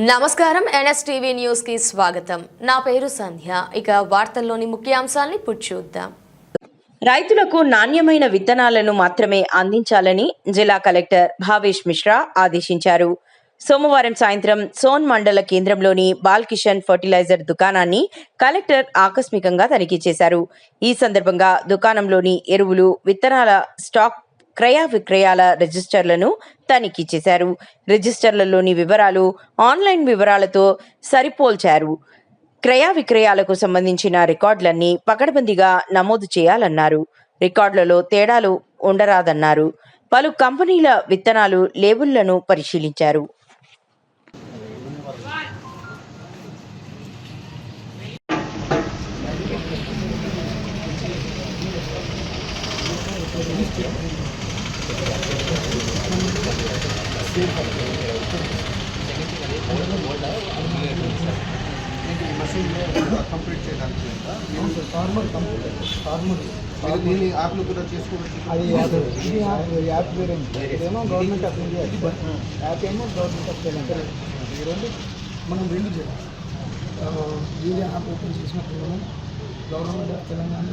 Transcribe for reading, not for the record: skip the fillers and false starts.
నమస్కారం NSTV news కి స్వాగతం. నా పేరు సంధ్య. ఇక వార్తల్లోని ముఖ్యాంశాలను ఇప్పుడు చూద్దాం. రైతులకు నాణ్యమైన విత్తనాలను మాత్రమే అందించాలని జిల్లా కలెక్టర్ భావేష్ మిశ్రా ఆదేశించారు. సోమవారం సాయంత్రం సోన్ మండల కేంద్రంలోని బాల్కిషన్ ఫర్టిలైజర్ దుకాణాన్ని కలెక్టర్ ఆకస్మికంగా తనిఖీ చేశారు. ఈ సందర్భంగా దుకాణంలోని ఎరువులు, విత్తనాల స్టాక్, క్రయ విక్రయాల రిజిస్టర్లను తనిఖీ చేశారు. రిజిస్టర్లలోని వివరాలు ఆన్లైన్ వివరాలతో సరిపోల్చారు. క్రయ విక్రయాలకు సంబంధించిన రికార్డులన్నీ పకడ్బందీగా నమోదు చేయాలన్నారు. రికార్డులలో తేడాలు ఉండరాదన్నారు. పలు కంపెనీల విత్తనాలు లేబుళ్లను పరిశీలించారు. కంప్లీట్ చేయడానికి దీన్ని యాప్లో కూడా చేసుకోవచ్చు. అది యాప్ వేరే ఇదేమో గవర్నమెంట్ ఆఫ్ ఇండియా, యాప్ ఏమో గవర్నమెంట్ ఆఫ్ తెలంగాణ. ఈ రెండు మనం రెండు చేయాలి. వీడియో యాప్ ఓపెన్ చేసినప్పుడు మనం గవర్నమెంట్ ఆఫ్ తెలంగాణ